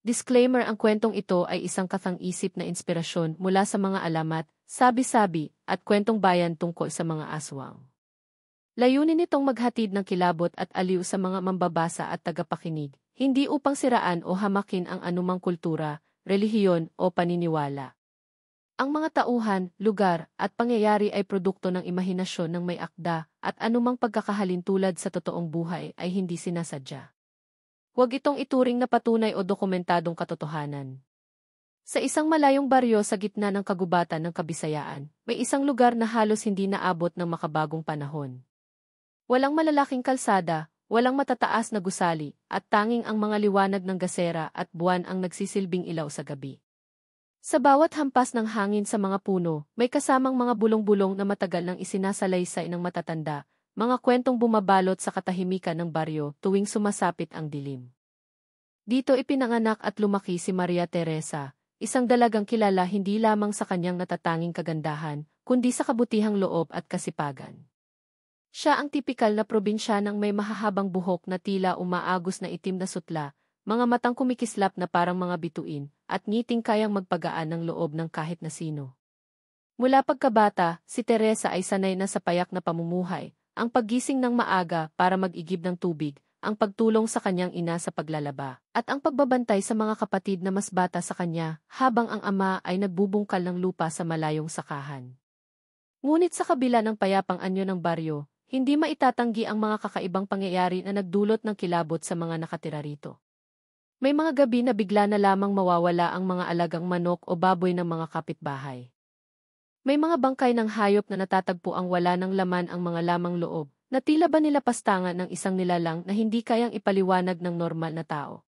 Disclaimer: ang kwentong ito ay isang kathang-isip na inspirasyon mula sa mga alamat, sabi-sabi, at kwentong bayan tungkol sa mga aswang. Layunin nitong maghatid ng kilabot at aliw sa mga mambabasa at tagapakinig, hindi upang siraan o hamakin ang anumang kultura, relihiyon o paniniwala. Ang mga tauhan, lugar, at pangyayari ay produkto ng imahinasyon ng may akda, at anumang pagkakahalin tulad sa totoong buhay ay hindi sinasadya. Huwag itong ituring na patunay o dokumentadong katotohanan. Sa isang malayong baryo sa gitna ng kagubatan ng Kabisayaan, may isang lugar na halos hindi naabot ng makabagong panahon. Walang malalaking kalsada, walang matataas na gusali, at tanging ang mga liwanag ng gasera at buwan ang nagsisilbing ilaw sa gabi. Sa bawat hampas ng hangin sa mga puno, may kasamang mga bulong-bulong na matagal nang isinasalaysay ng matatanda, mga kwentong bumabalot sa katahimikan ng baryo tuwing sumasapit ang dilim. Dito ipinanganak at lumaki si Maria Teresa, isang dalagang kilala hindi lamang sa kanyang natatanging kagandahan, kundi sa kabutihang loob at kasipagan. Siya ang tipikal na probinsyanang may mahahabang buhok na tila umaagos na itim na sutla, mga matang kumikislap na parang mga bituin, at ngiting kayang magpagaan ng loob ng kahit na sino. Mula pagkabata, si Teresa ay sanay na sa payak na pamumuhay, ang paggising ng maaga para mag-igib ng tubig, ang pagtulong sa kanyang ina sa paglalaba, at ang pagbabantay sa mga kapatid na mas bata sa kanya, habang ang ama ay nagbubungkal ng lupa sa malayong sakahan. Ngunit sa kabila ng payapang anyo ng baryo, hindi maitatanggi ang mga kakaibang pangyayari na nagdulot ng kilabot sa mga nakatira rito. May mga gabi na bigla na lamang mawawala ang mga alagang manok o baboy ng mga kapitbahay. May mga bangkay ng hayop na natatagpo ang wala ng laman ang mga lamang loob, na tila ba nilapastangan ng isang nilalang na hindi kayang ipaliwanag ng normal na tao.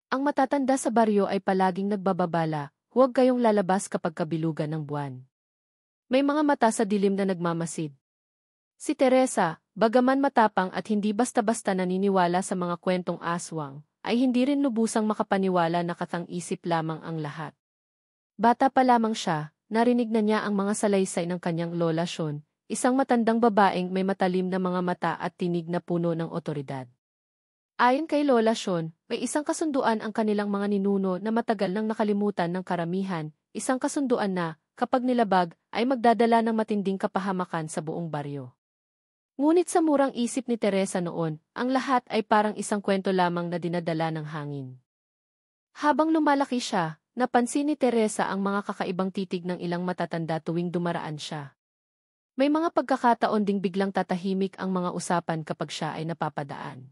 Ang matatanda sa baryo ay palaging nagbababala, huwag kayong lalabas kapag kabilugan ng buwan. May mga mata sa dilim na nagmamasid. Si Teresa, bagaman matapang at hindi basta-basta naniniwala sa mga kwentong aswang, ay hindi rin lubusang makapaniwala na katang-isip lamang ang lahat. Bata pa lamang siya, narinig na niya ang mga salaysay ng kanyang lola Shon, isang matandang babaeng may matalim na mga mata at tinig na puno ng otoridad. Ayon kay Lola Shon, may isang kasunduan ang kanilang mga ninuno na matagal nang nakalimutan ng karamihan, isang kasunduan na, kapag nilabag, ay magdadala ng matinding kapahamakan sa buong baryo. Ngunit sa murang isip ni Teresa noon, ang lahat ay parang isang kwento lamang na dinadala ng hangin. Habang lumalaki siya, napansin ni Teresa ang mga kakaibang titig ng ilang matatanda tuwing dumaraan siya. May mga pagkakataon ding biglang tatahimik ang mga usapan kapag siya ay napapadaan.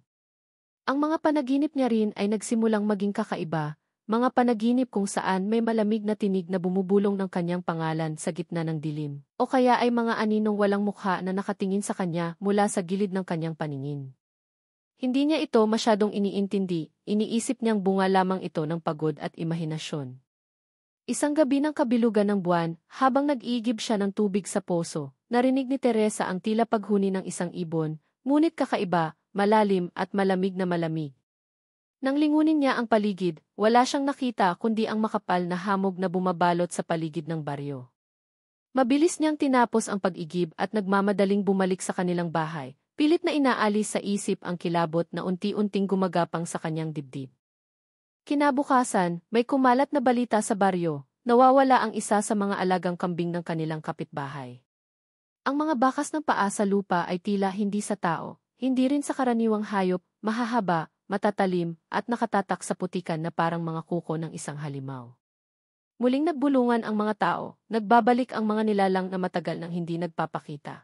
Ang mga panaginip niya rin ay nagsimulang maging kakaiba, mga panaginip kung saan may malamig na tinig na bumubulong ng kanyang pangalan sa gitna ng dilim, o kaya ay mga aninong walang mukha na nakatingin sa kanya mula sa gilid ng kanyang paningin. Hindi niya ito masyadong iniintindi, iniisip niyang bunga lamang ito ng pagod at imahinasyon. Isang gabi ng kabilugan ng buwan, habang nag-iigib siya ng tubig sa poso, narinig ni Teresa ang tila paghuni ng isang ibon, ngunit kakaiba, malalim at malamig na malamig. Nang lingunin niya ang paligid, wala siyang nakita kundi ang makapal na hamog na bumabalot sa paligid ng baryo. Mabilis niyang tinapos ang pag-igib at nagmamadaling bumalik sa kanilang bahay, pilit na inaalis sa isip ang kilabot na unti-unting gumagapang sa kanyang dibdib. Kinabukasan, may kumalat na balita sa baryo, nawawala ang isa sa mga alagang kambing ng kanilang kapitbahay. Ang mga bakas ng paa sa lupa ay tila hindi sa tao, hindi rin sa karaniwang hayop, mahahaba, matatalim, at nakatatak sa putikan na parang mga kuko ng isang halimaw. Muling nagbulungan ang mga tao, nagbabalik ang mga nilalang na matagal nang hindi nagpapakita.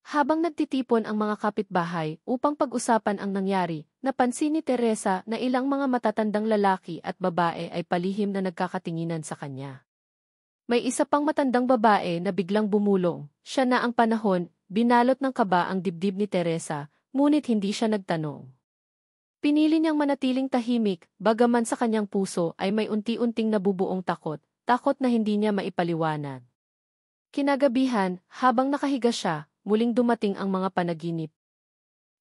Habang nagtitipon ang mga kapitbahay upang pag-usapan ang nangyari, napansin ni Teresa na ilang mga matatandang lalaki at babae ay palihim na nagkakatinginan sa kanya. May isa pang matandang babae na biglang bumulong, siya na ang panahon, binalot ng kaba ang dibdib ni Teresa, ngunit hindi siya nagtanong. Pinili niyang manatiling tahimik, bagaman sa kanyang puso ay may unti-unting nabubuong takot, takot na hindi niya maipaliwanag. Kinagabihan, habang nakahiga siya, muling dumating ang mga panaginip.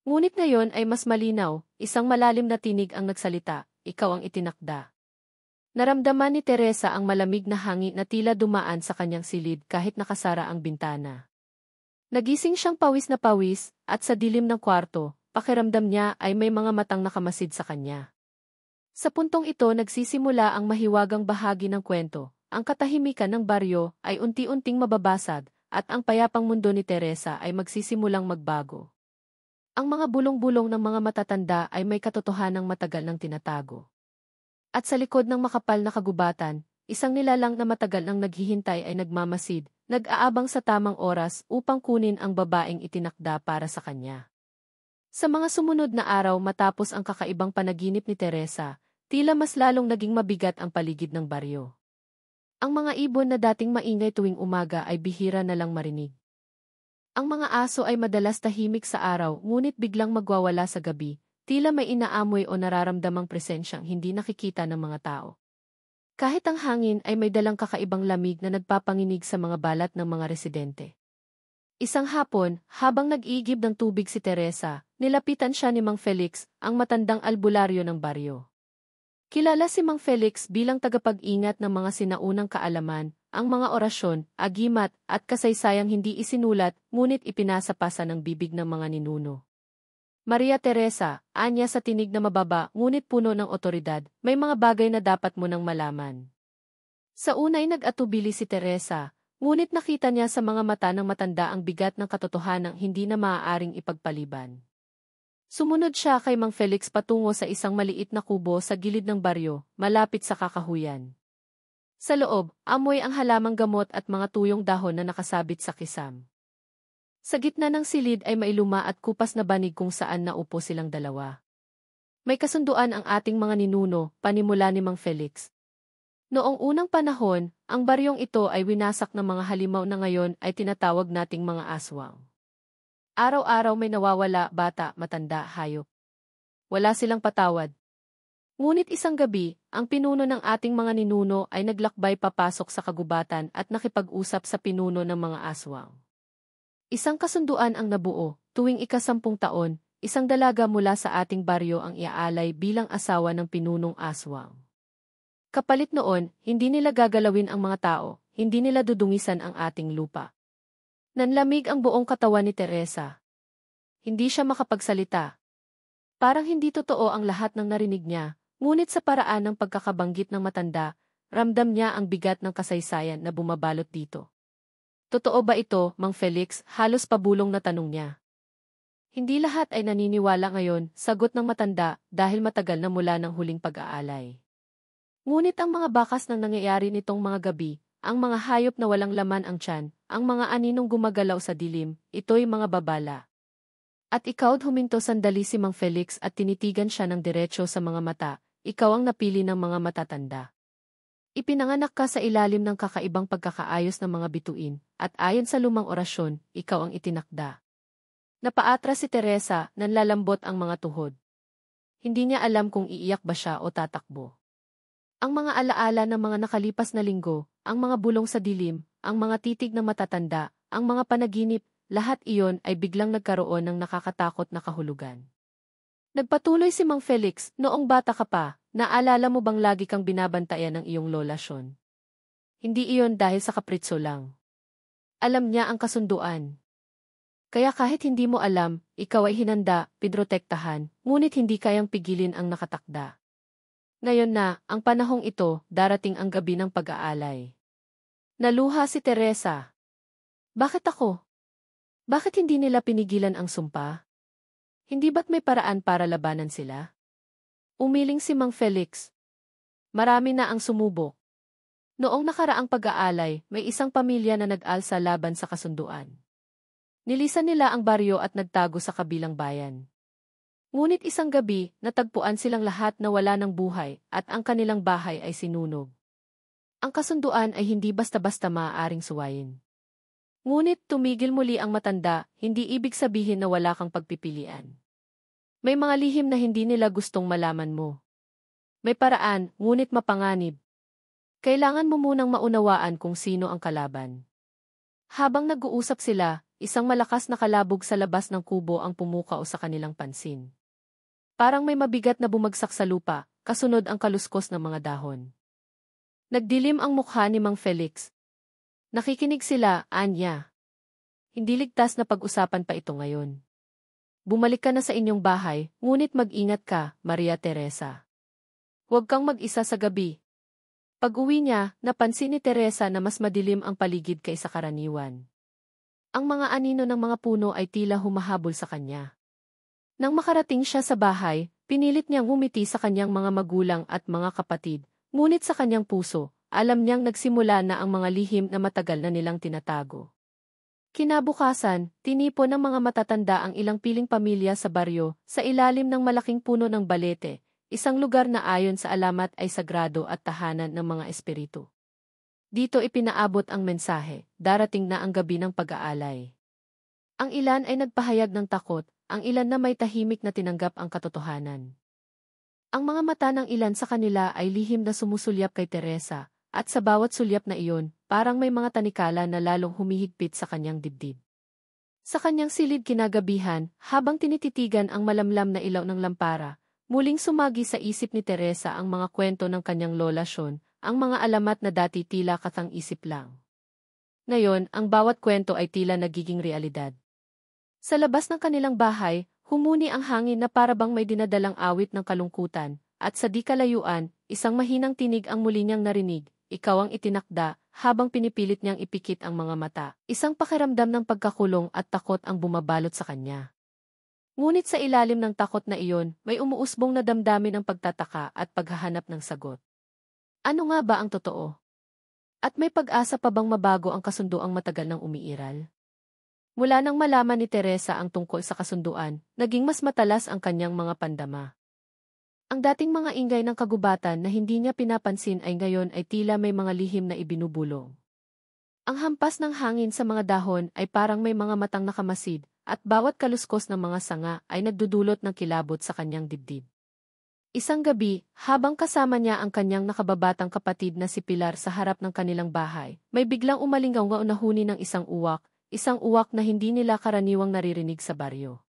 Ngunit ngayon ay mas malinaw, isang malalim na tinig ang nagsalita, ikaw ang itinakda. Naramdaman ni Teresa ang malamig na hangin na tila dumaan sa kanyang silid kahit nakasara ang bintana. Nagising siyang pawis na pawis, at sa dilim ng kwarto, pakiramdam niya ay may mga matang nakamasid sa kanya. Sa puntong ito nagsisimula ang mahiwagang bahagi ng kwento. Ang katahimikan ng baryo ay unti-unting mababasag at ang payapang mundo ni Teresa ay magsisimulang magbago. Ang mga bulong-bulong ng mga matatanda ay may katotohanang matagal nang tinatago. At sa likod ng makapal na kagubatan, isang nilalang na matagal nang naghihintay ay nagmamasid, nag-aabang sa tamang oras upang kunin ang babaeng itinakda para sa kanya. Sa mga sumunod na araw matapos ang kakaibang panaginip ni Teresa, tila mas lalong naging mabigat ang paligid ng baryo. Ang mga ibon na dating maingay tuwing umaga ay bihira na lang marinig. Ang mga aso ay madalas tahimik sa araw ngunit biglang magwawala sa gabi, tila may inaamoy o nararamdamang presensyang hindi nakikita ng mga tao. Kahit ang hangin ay may dalang kakaibang lamig na nagpapanginig sa mga balat ng mga residente. Isang hapon, habang nag-iigib ng tubig si Teresa, nilapitan siya ni Mang Felix, ang matandang albularyo ng baryo. Kilala si Mang Felix bilang tagapag-ingat ng mga sinaunang kaalaman, ang mga orasyon, agimat, at kasaysayang hindi isinulat, ngunit ipinasapasa ng bibig ng mga ninuno. Maria Teresa, anya sa tinig na mababa, ngunit puno ng otoridad, may mga bagay na dapat mo nang malaman. Sa unay nag-atubili si Teresa, ngunit nakita niya sa mga mata ng matanda ang bigat ng katotohanang hindi na maaaring ipagpaliban. Sumunod siya kay Mang Felix patungo sa isang maliit na kubo sa gilid ng baryo, malapit sa kakahuyan. Sa loob, amoy ang halamang gamot at mga tuyong dahon na nakasabit sa kisam. Sa gitna ng silid ay mailuma at kupas na banig kung saan naupo silang dalawa. May kasunduan ang ating mga ninuno, panimula ni Mang Felix. Noong unang panahon, ang baryong ito ay winasak ng mga halimaw na ngayon ay tinatawag nating mga aswang. Araw-araw may nawawala, bata, matanda, hayop. Wala silang patawad. Ngunit isang gabi, ang pinuno ng ating mga ninuno ay naglakbay papasok sa kagubatan at nakipag-usap sa pinuno ng mga aswang. Isang kasunduan ang nabuo, tuwing ika-10 taon, isang dalaga mula sa ating baryo ang iaalay bilang asawa ng pinunong aswang. Kapalit noon, hindi nila gagalawin ang mga tao, hindi nila dudungisan ang ating lupa. Nanlamig ang buong katawan ni Teresa. Hindi siya makapagsalita. Parang hindi totoo ang lahat ng narinig niya, ngunit sa paraan ng pagkakabanggit ng matanda, ramdam niya ang bigat ng kasaysayan na bumabalot dito. Totoo ba ito, Mang Felix? Halos pabulong na tanong niya. Hindi lahat ay naniniwala ngayon, sagot ng matanda, dahil matagal na mula ng huling pag-aalay. Ngunit ang mga bakas ng nangyayari nitong mga gabi, ang mga hayop na walang laman ang tiyan, ang mga aninong gumagalaw sa dilim, ito'y mga babala. At ikaw huminto sandali si Mang Felix at tinitigan siya ng diretso sa mga mata, ikaw ang napili ng mga matatanda. Ipinanganak ka sa ilalim ng kakaibang pagkakaayos ng mga bituin, at ayon sa lumang orasyon, ikaw ang itinakda. Napaatras si Teresa, nanlalambot ang mga tuhod. Hindi niya alam kung iiyak ba siya o tatakbo. Ang mga alaala ng mga nakalipas na linggo, ang mga bulong sa dilim, ang mga titig na matatanda, ang mga panaginip, lahat iyon ay biglang nagkaroon ng nakakatakot na kahulugan. Nagpatuloy si Mang Felix, noong bata ka pa, naalala mo bang lagi kang binabantayan ng iyong lola Sean? Hindi iyon dahil sa kapritso lang. Alam niya ang kasunduan. Kaya kahit hindi mo alam, ikaw ay hinanda, pinrotektahan, ngunit hindi kayang pigilin ang nakatakda. Ngayon na, ang panahong ito, darating ang gabi ng pag-aalay. Naluha si Teresa. Bakit ako? Bakit hindi nila pinigilan ang sumpa? Hindi ba't may paraan para labanan sila? Umiling si Mang Felix. Marami na ang sumubok. Noong nakaraang pag-aalay, may isang pamilya na nag-alsa laban sa kasunduan. Nilisan nila ang baryo at nagtago sa kabilang bayan. Ngunit isang gabi, natagpuan silang lahat na wala ng buhay at ang kanilang bahay ay sinunog. Ang kasunduan ay hindi basta-basta maaaring suwayin. Ngunit tumigil muli ang matanda, hindi ibig sabihin na wala kang pagpipilian. May mga lihim na hindi nila gustong malaman mo. May paraan, ngunit mapanganib. Kailangan mo munang maunawaan kung sino ang kalaban. Habang nag-uusap sila, isang malakas na kalabog sa labas ng kubo ang pumukaw sa kanilang pansin. Parang may mabigat na bumagsak sa lupa, kasunod ang kaluskos ng mga dahon. Nagdilim ang mukha ni Mang Felix. Nakikinig sila, anya. Hindi ligtas na pag-usapan pa ito ngayon. Bumalik ka na sa inyong bahay, ngunit mag-ingat ka, Maria Teresa. Huwag kang mag-isa sa gabi. Pag-uwi niya, napansin ni Teresa na mas madilim ang paligid kaysa karaniwan. Ang mga anino ng mga puno ay tila humahabol sa kanya. Nang makarating siya sa bahay, pinilit niyang ngumiti sa kanyang mga magulang at mga kapatid, ngunit sa kanyang puso, alam niyang nagsimula na ang mga lihim na matagal na nilang tinatago. Kinabukasan, tinipon ng mga matatanda ang ilang piling pamilya sa baryo, sa ilalim ng malaking puno ng balete, isang lugar na ayon sa alamat ay sagrado at tahanan ng mga espiritu. Dito ipinaabot ang mensahe, darating na ang gabi ng pag-aalay. Ang ilan ay nagpahayag ng takot, ang ilan na may tahimik na tinanggap ang katotohanan. Ang mga mata ng ilan sa kanila ay lihim na sumusulyap kay Teresa, at sa bawat sulyap na iyon, parang may mga tanikala na lalong humihigpit sa kanyang dibdib. Sa kanyang silid kinagabihan, habang tinititigan ang malamlam na ilaw ng lampara, muling sumagi sa isip ni Teresa ang mga kwento ng kanyang lola Sean, ang mga alamat na dati tila katang-isip lang. Ngayon, ang bawat kwento ay tila nagiging realidad. Sa labas ng kanilang bahay, humuni ang hangin na parabang may dinadalang awit ng kalungkutan, at sa di kalayuan, isang mahinang tinig ang muli niyang narinig, ikaw ang itinakda, habang pinipilit niyang ipikit ang mga mata. Isang pakiramdam ng pagkakulong at takot ang bumabalot sa kanya. Ngunit sa ilalim ng takot na iyon, may umuusbong na damdamin ng pagtataka at paghahanap ng sagot. Ano nga ba ang totoo? At may pag-asa pa bang mabago ang kasunduang matagal nang umiiral? Mula nang malaman ni Teresa ang tungkol sa kasunduan, naging mas matalas ang kanyang mga pandama. Ang dating mga ingay ng kagubatan na hindi niya pinapansin ay ngayon ay tila may mga lihim na ibinubulong. Ang hampas ng hangin sa mga dahon ay parang may mga matang nakamasid, at bawat kaluskos ng mga sanga ay nagdudulot ng kilabot sa kanyang dibdib. Isang gabi, habang kasama niya ang kanyang nakababatang kapatid na si Pilar sa harap ng kanilang bahay, may biglang umalingaw na huni ng isang uwak na hindi nila karaniwang naririnig sa baryo.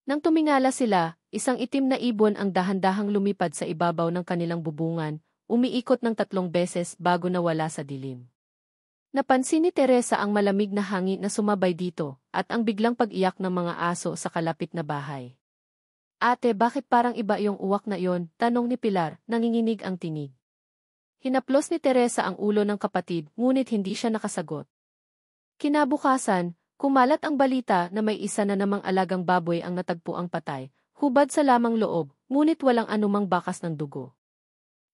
Nang tumingala sila, isang itim na ibon ang dahan-dahang lumipad sa ibabaw ng kanilang bubungan, umiikot ng 3 beses bago nawala sa dilim. Napansin ni Teresa ang malamig na hangin na sumabay dito, at ang biglang pag-iyak ng mga aso sa kalapit na bahay. Ate, bakit parang iba yung uwak na yon? Tanong ni Pilar, nanginginig ang tinig. Hinaplos ni Teresa ang ulo ng kapatid, ngunit hindi siya nakasagot. Kinabukasan, kumalat ang balita na may isa na namang alagang baboy ang natagpuang patay, hubad sa lamang loob, ngunit walang anumang bakas ng dugo.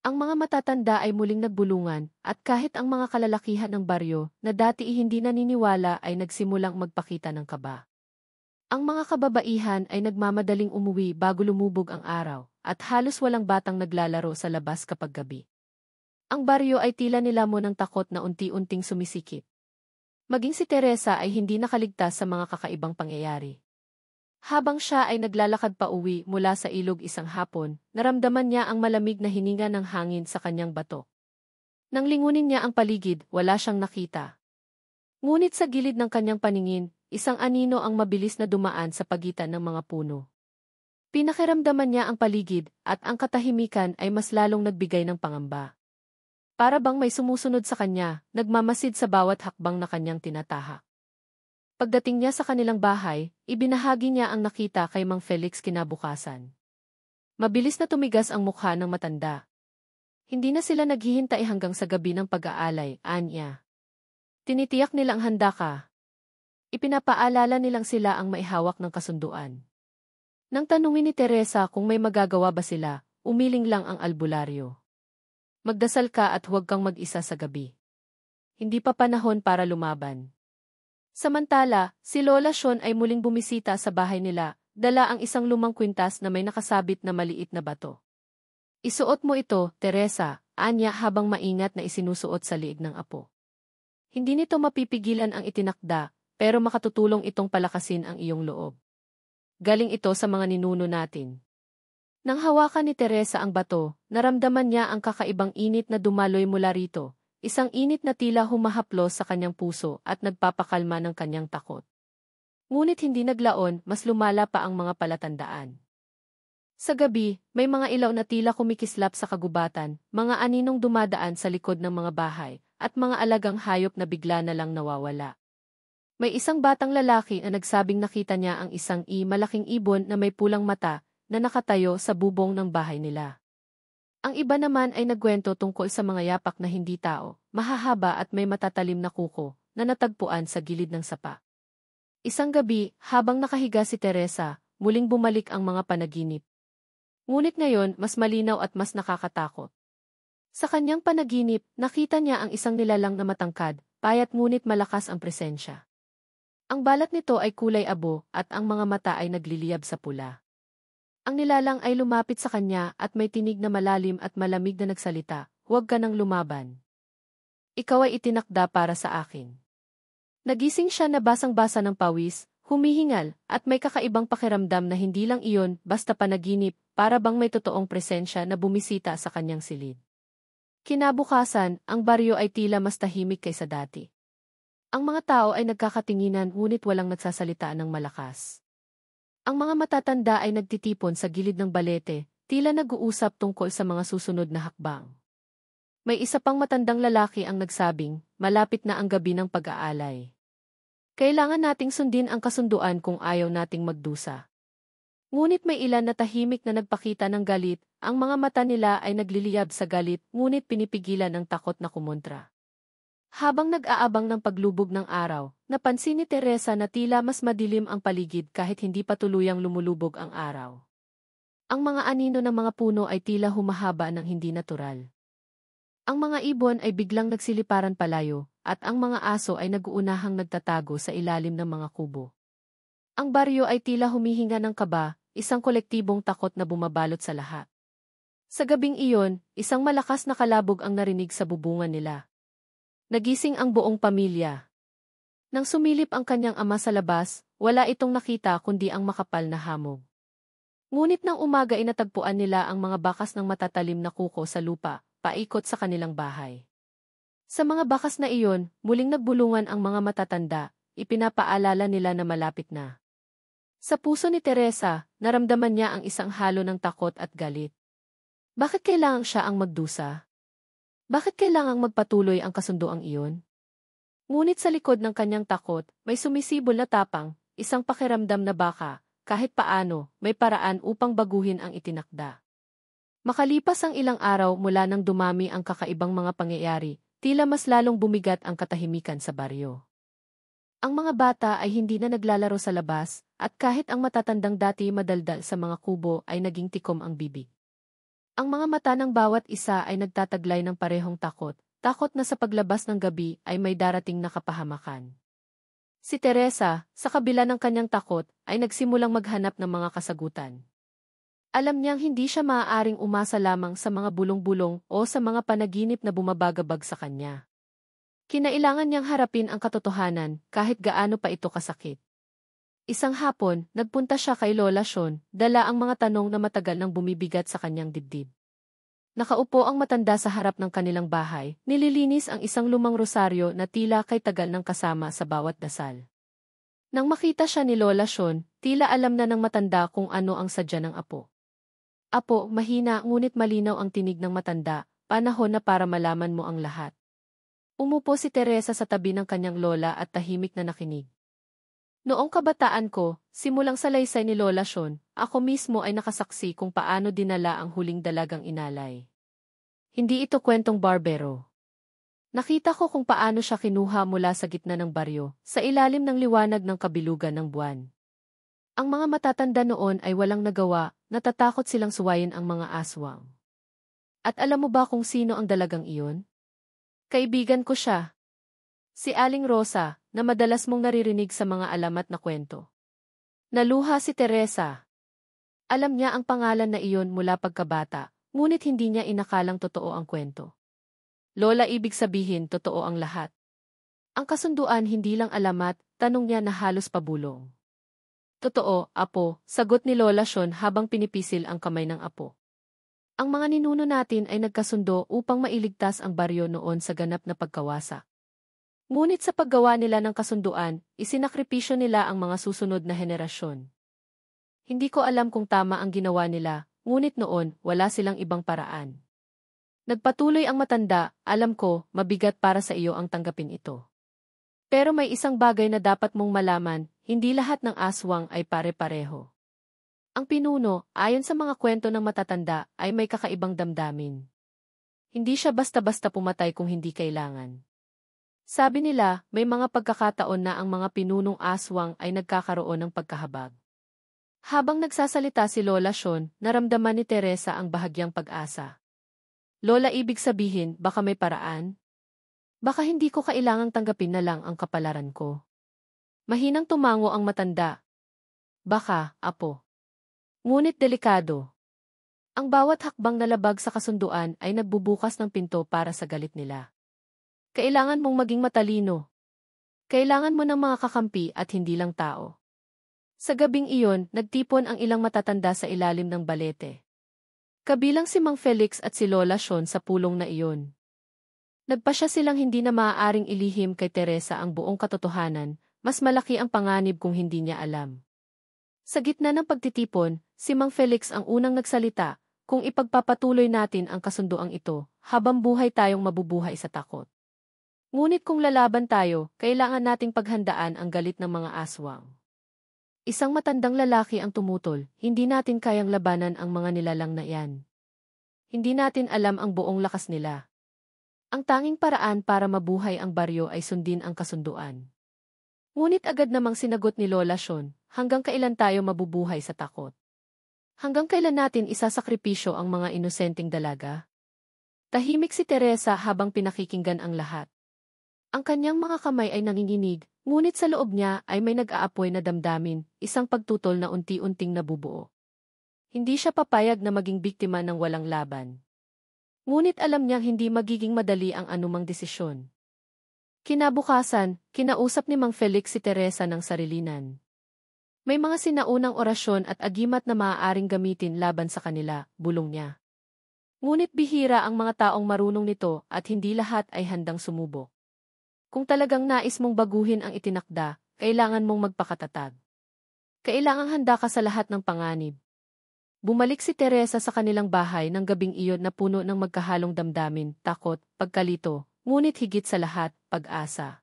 Ang mga matatanda ay muling nagbulungan, at kahit ang mga kalalakihan ng baryo, na dati hindi naniniwala ay nagsimulang magpakita ng kaba. Ang mga kababaihan ay nagmamadaling umuwi bago lumubog ang araw, at halos walang batang naglalaro sa labas kapag gabi. Ang baryo ay tila nilamon ng takot na unti-unting sumisikip. Maging si Teresa ay hindi nakaligtas sa mga kakaibang pangyayari. Habang siya ay naglalakad pa uwi mula sa ilog isang hapon, naramdaman niya ang malamig na hininga ng hangin sa kanyang batok. Nang lingunin niya ang paligid, wala siyang nakita. Ngunit sa gilid ng kanyang paningin, isang anino ang mabilis na dumaan sa pagitan ng mga puno. Pinakiramdaman niya ang paligid, at ang katahimikan ay mas lalong nagbigay ng pangamba. Para bang may sumusunod sa kanya, nagmamasid sa bawat hakbang na kanyang tinatahak. Pagdating niya sa kanilang bahay, ibinahagi niya ang nakita kay Mang Felix kinabukasan. Mabilis na tumigas ang mukha ng matanda. Hindi na sila naghihintay hanggang sa gabi ng pag-aalay, anya. Tinitiyak nilang handa ka. Ipinapaalala nilang sila ang maihawak ng kasunduan. Nang tanungin ni Teresa kung may magagawa ba sila, umiling lang ang albularyo. Magdasal ka at huwag kang mag-isa sa gabi. Hindi pa panahon para lumaban. Samantala, si Lola Sean ay muling bumisita sa bahay nila, dala ang isang lumang kwintas na may nakasabit na maliit na bato. Isuot mo ito, Teresa, anya habang maingat na isinusuot sa liig ng apo. Hindi nito mapipigilan ang itinakda, pero makatutulong itong palakasin ang iyong loob. Galing ito sa mga ninuno natin. Nang hawakan ni Teresa ang bato, naramdaman niya ang kakaibang init na dumaloy mula rito. Isang init na tila humahaplos sa kanyang puso at nagpapakalma ng kanyang takot. Ngunit hindi naglaon, mas lumala pa ang mga palatandaan. Sa gabi, may mga ilaw na tila kumikislap sa kagubatan, mga aninong dumadaan sa likod ng mga bahay, at mga alagang hayop na bigla na lang nawawala. May isang batang lalaki na nagsabing nakita niya ang isang malaking ibon na may pulang mata na nakatayo sa bubong ng bahay nila. Ang iba naman ay nagkwento tungkol sa mga yapak na hindi tao, mahahaba at may matatalim na kuko, na natagpuan sa gilid ng sapa. Isang gabi, habang nakahiga si Teresa, muling bumalik ang mga panaginip. Ngunit ngayon, mas malinaw at mas nakakatakot. Sa kanyang panaginip, nakita niya ang isang nilalang na matangkad, payat ngunit malakas ang presensya. Ang balat nito ay kulay abo at ang mga mata ay nagliliyab sa pula. Ang nilalang ay lumapit sa kanya at may tinig na malalim at malamig na nagsalita, "Huwag ka nang lumaban. Ikaw ay itinakda para sa akin." Nagising siya na basang-basa ng pawis, humihingal, at may kakaibang pakiramdam na hindi lang iyon basta panaginip, para bang may totoong presensya na bumisita sa kanyang silid. Kinabukasan, ang baryo ay tila mas tahimik kaysa dati. Ang mga tao ay nagkakatinginan ngunit walang nagsasalita ng malakas. Ang mga matatanda ay nagtitipon sa gilid ng balete, tila nag-uusap tungkol sa mga susunod na hakbang. May isa pang matandang lalaki ang nagsabing, "Malapit na ang gabi ng pag-aalay. Kailangan nating sundin ang kasunduan kung ayaw nating magdusa." Ngunit may ilan na tahimik na nagpakita ng galit, ang mga mata nila ay nagliliyab sa galit ngunit pinipigilan ng takot na kumontra. Habang nag-aabang ng paglubog ng araw, napansin ni Teresa na tila mas madilim ang paligid kahit hindi pa tuluyang lumulubog ang araw. Ang mga anino ng mga puno ay tila humahaba ng hindi natural. Ang mga ibon ay biglang nagsiliparan palayo, at ang mga aso ay nag-uunahang nagtatago sa ilalim ng mga kubo. Ang baryo ay tila humihinga ng kaba, isang kolektibong takot na bumabalot sa lahat. Sa gabing iyon, isang malakas na kalabog ang narinig sa bubungan nila. Nagising ang buong pamilya. Nang sumilip ang kanyang ama sa labas, wala itong nakita kundi ang makapal na hamog. Ngunit nang umaga ay natagpuan nila ang mga bakas ng matatalim na kuko sa lupa, paikot sa kanilang bahay. Sa mga bakas na iyon, muling nagbulungan ang mga matatanda, ipinapaalala nila na malapit na. Sa puso ni Teresa, naramdaman niya ang isang halo ng takot at galit. Bakit kailangang siya ang magdusa? Bakit kailangang magpatuloy ang kasunduang iyon? Ngunit sa likod ng kanyang takot, may sumisibol na tapang, isang pakiramdam na baka, kahit paano, may paraan upang baguhin ang itinakda. Makalipas ang ilang araw mula nang dumami ang kakaibang mga pangyayari, tila mas lalong bumigat ang katahimikan sa baryo. Ang mga bata ay hindi na naglalaro sa labas, at kahit ang matatandang dati madaldal sa mga kubo ay naging tikom ang bibig. Ang mga mata ng bawat isa ay nagtataglay ng parehong takot, takot na sa paglabas ng gabi ay may darating na kapahamakan. Si Teresa, sa kabila ng kanyang takot, ay nagsimulang maghanap ng mga kasagutan. Alam niyang hindi siya maaaring umasa lamang sa mga bulong-bulong o sa mga panaginip na bumabagabag sa kanya. Kinailangan niyang harapin ang katotohanan kahit gaano pa ito kasakit. Isang hapon, nagpunta siya kay Lola Sian, dala ang mga tanong na matagal nang bumibigat sa kanyang dibdib. Nakaupo ang matanda sa harap ng kanilang bahay, nililinis ang isang lumang rosaryo na tila kay tagal ng kasama sa bawat dasal. Nang makita siya ni Lola Sian, tila alam na ng matanda kung ano ang sadya ng apo. "Apo, mahina ngunit malinaw ang tinig ng matanda, panahon na para malaman mo ang lahat." Umupo si Teresa sa tabi ng kanyang lola at tahimik na nakinig. "Noong kabataan ko, simulang salaysay ni Lola Sian, ako mismo ay nakasaksi kung paano dinala ang huling dalagang inalay. Hindi ito kwentong barbero. Nakita ko kung paano siya kinuha mula sa gitna ng baryo, sa ilalim ng liwanag ng kabilugan ng buwan. Ang mga matatanda noon ay walang nagawa, natatakot silang suwayin ang mga aswang. At alam mo ba kung sino ang dalagang iyon? Kaibigan ko siya. Si Aling Rosa, na madalas mong naririnig sa mga alamat na kwento." Naluha si Teresa. Alam niya ang pangalan na iyon mula pagkabata, ngunit hindi niya inakalang totoo ang kwento. "Lola, ibig sabihin totoo ang lahat?" Ang kasunduan hindi lang alamat, tanong niya na halos pabulong. "Totoo, apo," sagot ni Lola Sian habang pinipisil ang kamay ng apo. "Ang mga ninuno natin ay nagkasundo upang mailigtas ang baryo noon sa ganap na pagkawasak. Ngunit sa paggawa nila ng kasunduan, isinakripisyo nila ang mga susunod na henerasyon. Hindi ko alam kung tama ang ginawa nila, ngunit noon, wala silang ibang paraan." Nagpatuloy ang matanda, "Alam ko, mabigat para sa iyo ang tanggapin ito. Pero may isang bagay na dapat mong malaman, hindi lahat ng aswang ay pare-pareho. Ang pinuno, ayon sa mga kwento ng matatanda, ay may kakaibang damdamin. Hindi siya basta-basta pumatay kung hindi kailangan. Sabi nila, may mga pagkakataon na ang mga pinunong aswang ay nagkakaroon ng pagkahabag. Habang nagsasalita si Lola Sean, naramdaman ni Teresa ang bahagyang pag-asa. Lola, ibig sabihin, baka may paraan? Baka hindi ko kailangang tanggapin na lang ang kapalaran ko. Mahinang tumango ang matanda. Baka, apo. Ngunit delikado. Ang bawat hakbang na labag sa kasunduan ay nagbubukas ng pinto para sa galit nila. Kailangan mong maging matalino. Kailangan mo ng mga kakampi at hindi lang tao. Sa gabing iyon, nagtipon ang ilang matatanda sa ilalim ng balete. Kabilang si Mang Felix at si Lola Sean sa pulong na iyon. Nagpasya silang hindi na maaaring ilihim kay Teresa ang buong katotohanan, mas malaki ang panganib kung hindi niya alam. Sa gitna ng pagtitipon, si Mang Felix ang unang nagsalita, kung ipagpapatuloy natin ang kasunduang ito, habang buhay tayong mabubuhay sa takot. Ngunit kung lalaban tayo, kailangan nating paghandaan ang galit ng mga aswang. Isang matandang lalaki ang tumutol, hindi natin kayang labanan ang mga nilalang na iyan. Hindi natin alam ang buong lakas nila. Ang tanging paraan para mabuhay ang baryo ay sundin ang kasunduan. Ngunit agad namang sinagot ni Lola Sean, hanggang kailan tayo mabubuhay sa takot? Hanggang kailan natin isasakripisyo ang mga inosenteng dalaga? Tahimik si Teresa habang pinakikinggan ang lahat. Ang kanyang mga kamay ay nanginginig, ngunit sa loob niya ay may nag-aapoy na damdamin, isang pagtutol na unti-unting nabubuo. Hindi siya papayag na maging biktima ng walang laban. Ngunit alam niyang hindi magiging madali ang anumang desisyon. Kinabukasan, kinausap ni Mang Felix si Teresa ng sarilinan. May mga sinaunang orasyon at agimat na maaaring gamitin laban sa kanila, bulong niya. Ngunit bihira ang mga taong marunong nito at hindi lahat ay handang sumubok. Kung talagang nais mong baguhin ang itinakda, kailangan mong magpakatatag. Kailangang handa ka sa lahat ng panganib. Bumalik si Teresa sa kanilang bahay ng gabing iyon na puno ng magkahalong damdamin, takot, pagkalito, ngunit higit sa lahat, pag-asa.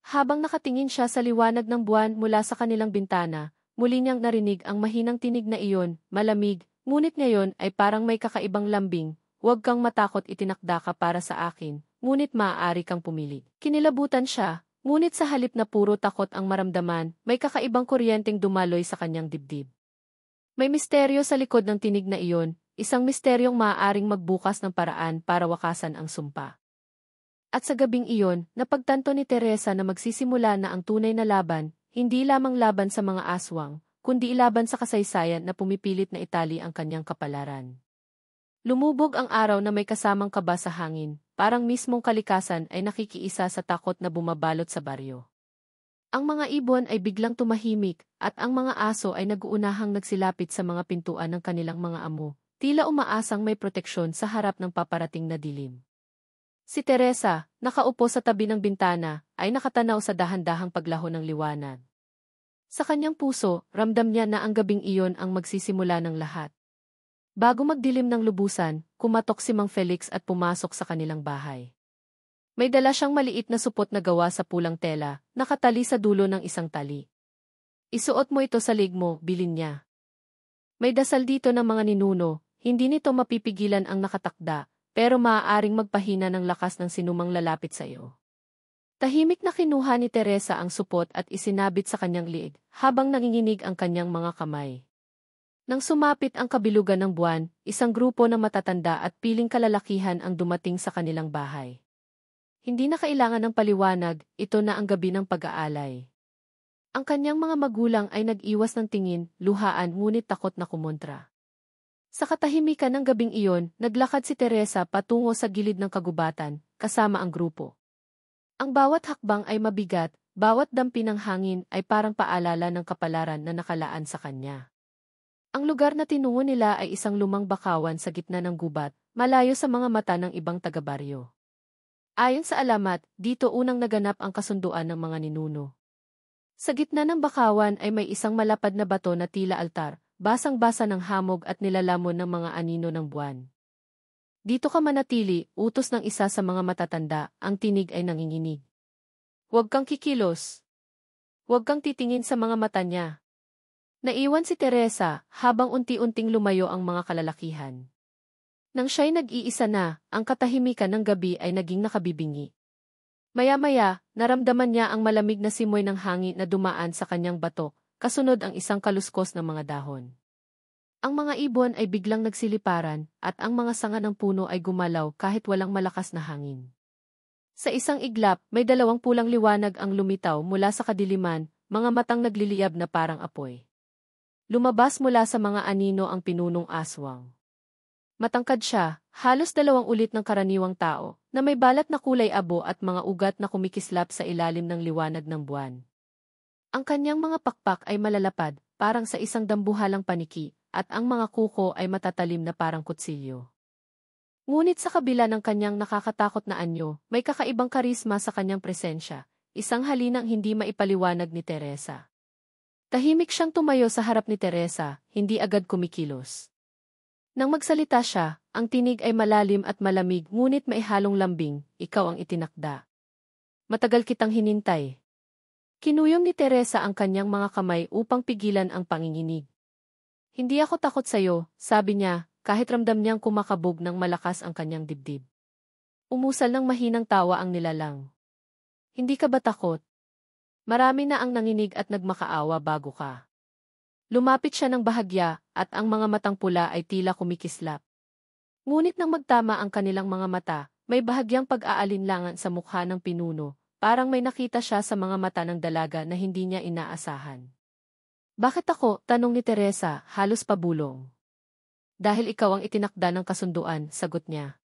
Habang nakatingin siya sa liwanag ng buwan mula sa kanilang bintana, muli niyang narinig ang mahinang tinig na iyon, malamig, ngunit ngayon ay parang may kakaibang lambing, huwag kang matakot, itinakda ka para sa akin, ngunit maaari kang pumili. Kinilabutan siya, ngunit sa halip na puro takot ang maramdaman, may kakaibang kuryenteng dumaloy sa kanyang dibdib. May misteryo sa likod ng tinig na iyon, isang misteryong maaaring magbukas ng paraan para wakasan ang sumpa. At sa gabing iyon, napagtanto ni Teresa na magsisimula na ang tunay na laban, hindi lamang laban sa mga aswang, kundi laban sa kasaysayan na pumipilit na itali ang kanyang kapalaran. Lumubog ang araw na may kasamang kaba sa hangin, parang mismong kalikasan ay nakikiisa sa takot na bumabalot sa baryo. Ang mga ibon ay biglang tumahimik, at ang mga aso ay nag-uunahang nagsilapit sa mga pintuan ng kanilang mga amo, tila umaasang may proteksyon sa harap ng paparating na dilim. Si Teresa, nakaupo sa tabi ng bintana, ay nakatanaw sa dahan-dahang paglaho ng liwanag. Sa kanyang puso, ramdam niya na ang gabing iyon ang magsisimula ng lahat. Bago magdilim ng lubusan, kumatok si Mang Felix at pumasok sa kanilang bahay. May dala siyang maliit na supot na gawa sa pulang tela, nakatali sa dulo ng isang tali. Isuot mo ito sa lig mo, bilin niya. May dasal dito ng mga ninuno, hindi nito mapipigilan ang nakatakda, pero maaaring magpahina ng lakas ng sinumang lalapit sa iyo. Tahimik na kinuha ni Teresa ang supot at isinabit sa kanyang liig, habang nanginginig ang kanyang mga kamay. Nang sumapit ang kabilugan ng buwan, isang grupo ng matatanda at piling kalalakihan ang dumating sa kanilang bahay. Hindi na kailangan ng paliwanag, ito na ang gabi ng pag-aalay. Ang kanyang mga magulang ay nag-iwas ng tingin, luhaan ngunit takot na kumontra. Sa katahimikan ng gabing iyon, naglakad si Teresa patungo sa gilid ng kagubatan, kasama ang grupo. Ang bawat hakbang ay mabigat, bawat dampi ng hangin ay parang paalala ng kapalaran na nakalaan sa kanya. Ang lugar na tinungo nila ay isang lumang bakawan sa gitna ng gubat, malayo sa mga mata ng ibang taga-baryo. Ayon sa alamat, dito unang naganap ang kasunduan ng mga ninuno. Sa gitna ng bakawan ay may isang malapad na bato na tila altar, basang-basa ng hamog at nilalamon ng mga anino ng buwan. Dito ka manatili, utos ng isa sa mga matatanda, ang tinig ay nanginginig. Huwag kang kikilos. Huwag kang titingin sa mga mata niya. Naiwan si Teresa habang unti-unting lumayo ang mga kalalakihan. Nang siya'y nag-iisa na, ang katahimikan ng gabi ay naging nakabibingi. Maya-maya, naramdaman niya ang malamig na simoy ng hangin na dumaan sa kanyang batok, kasunod ang isang kaluskos ng mga dahon. Ang mga ibon ay biglang nagsiliparan at ang mga sanga ng puno ay gumalaw kahit walang malakas na hangin. Sa isang iglap, may dalawang pulang liwanag ang lumitaw mula sa kadiliman, mga matang nagliliyab na parang apoy. Lumabas mula sa mga anino ang pinunong aswang. Matangkad siya, halos 2 ulit ng karaniwang tao, na may balat na kulay abo at mga ugat na kumikislap sa ilalim ng liwanag ng buwan. Ang kanyang mga pakpak ay malalapad, parang sa isang dambuhalang paniki, at ang mga kuko ay matatalim na parang kutsilyo. Ngunit sa kabila ng kanyang nakakatakot na anyo, may kakaibang karisma sa kanyang presensya, isang halinang hindi maipaliwanag ni Teresa. Tahimik siyang tumayo sa harap ni Teresa, hindi agad kumikilos. Nang magsalita siya, ang tinig ay malalim at malamig ngunit may halong lambing, ikaw ang itinakda. Matagal kitang hinintay. Kinuyom ni Teresa ang kanyang mga kamay upang pigilan ang panginginig. Hindi ako takot sa'yo, sabi niya, kahit ramdam niyang kumakabog ng malakas ang kanyang dibdib. Umusal ng mahinang tawa ang nilalang. Hindi ka ba takot? Marami na ang nanginig at nagmakaawa bago ka. Lumapit siya ng bahagya at ang mga matang pula ay tila kumikislap. Ngunit nang magtama ang kanilang mga mata, may bahagyang pag-aalinlangan sa mukha ng pinuno, parang may nakita siya sa mga mata ng dalaga na hindi niya inaasahan. Bakit ako? Tanong ni Teresa, halos pabulong. Dahil ikaw ang itinakda ng kasunduan, sagot niya.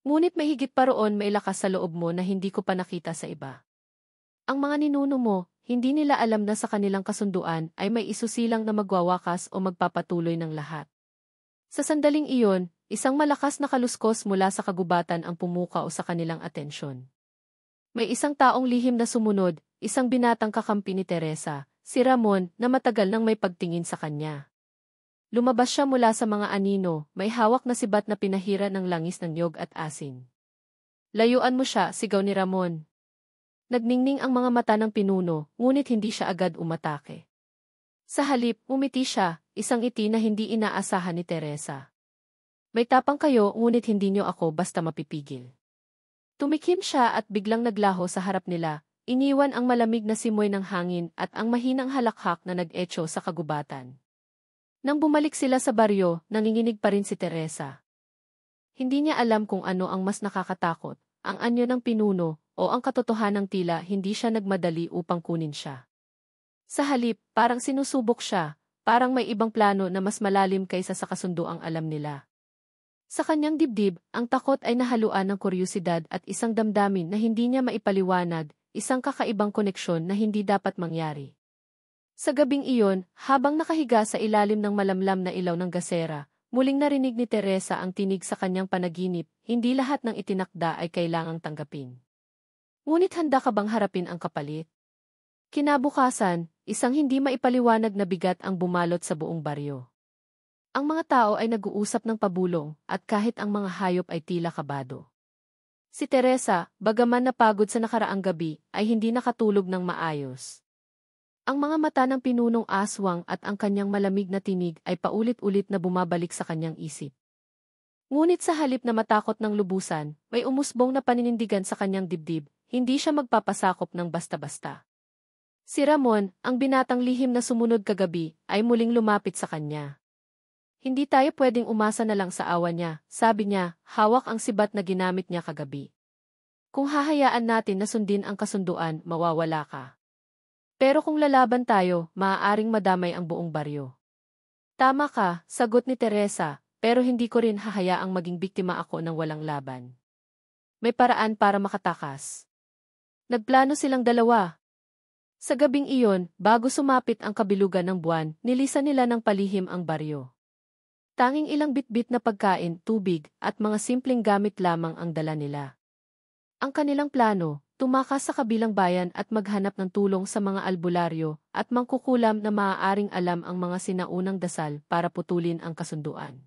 Ngunit may higit pa roon, may lakas sa loob mo na hindi ko pa nakita sa iba. Ang mga ninuno mo, hindi nila alam na sa kanilang kasunduan ay may isusilang na magwawakas o magpapatuloy ng lahat. Sa sandaling iyon, isang malakas na kaluskos mula sa kagubatan ang pumukaw sa kanilang atensyon. May isang taong lihim na sumunod, isang binatang kakampi ni Teresa, si Ramon, na matagal nang may pagtingin sa kanya. Lumabas siya mula sa mga anino, may hawak na sibat na pinahira ng langis ng niyog at asin. Layuan mo siya, sigaw ni Ramon. Nagningning ang mga mata ng pinuno, ngunit hindi siya agad umatake. Sa halip, umiti siya, isang ngiti na hindi inaasahan ni Teresa. May tapang kayo, ngunit hindi niyo ako basta mapipigil. Tumikim siya at biglang naglaho sa harap nila, iniwan ang malamig na simoy ng hangin at ang mahinang halakhak na nag-echo sa kagubatan. Nang bumalik sila sa baryo, nanginginig pa rin si Teresa. Hindi niya alam kung ano ang mas nakakatakot, ang anyo ng pinuno, o ang katotohanang tila hindi siya nagmadali upang kunin siya. Sa halip, parang sinusubok siya, parang may ibang plano na mas malalim kaysa sa kasunduang alam nila. Sa kanyang dibdib, ang takot ay nahaluan ng kuryosidad at isang damdamin na hindi niya maipaliwanag, isang kakaibang koneksyon na hindi dapat mangyari. Sa gabing iyon, habang nakahiga sa ilalim ng malamlam na ilaw ng gasera, muling narinig ni Teresa ang tinig sa kanyang panaginip, hindi lahat ng itinakda ay kailangang tanggapin. Ngunit handa ka bang harapin ang kapalit? Kinabukasan, isang hindi maipaliwanag na bigat ang bumalot sa buong baryo. Ang mga tao ay nag-uusap ng pabulong, at kahit ang mga hayop ay tila kabado. Si Teresa, bagaman napagod sa nakaraang gabi, ay hindi nakatulog ng maayos. Ang mga mata ng pinunong aswang at ang kanyang malamig na tinig ay paulit-ulit na bumabalik sa kanyang isip. Ngunit sa halip na matakot ng lubusan, may umusbong na paninindigan sa kanyang dibdib, hindi siya magpapasakop ng basta-basta. Si Ramon, ang binatang lihim na sumunod kagabi, ay muling lumapit sa kanya. Hindi tayo pwedeng umasa na lang sa awa niya, sabi niya, hawak ang sibat na ginamit niya kagabi. Kung hahayaan natin na sundin ang kasunduan, mawawala ka. Pero kung lalaban tayo, maaaring madamay ang buong baryo. Tama ka, sagot ni Teresa, pero hindi ko rin hahayaang maging biktima ako ng walang laban. May paraan para makatakas. Nagplano silang dalawa. Sa gabing iyon, bago sumapit ang kabilugan ng buwan, nilisan nila ng palihim ang baryo. Tanging ilang bitbit na pagkain, tubig, at mga simpleng gamit lamang ang dala nila. Ang kanilang plano, tumakas sa kabilang bayan at maghanap ng tulong sa mga albularyo at mangkukulam na maaaring alam ang mga sinaunang dasal para putulin ang kasunduan.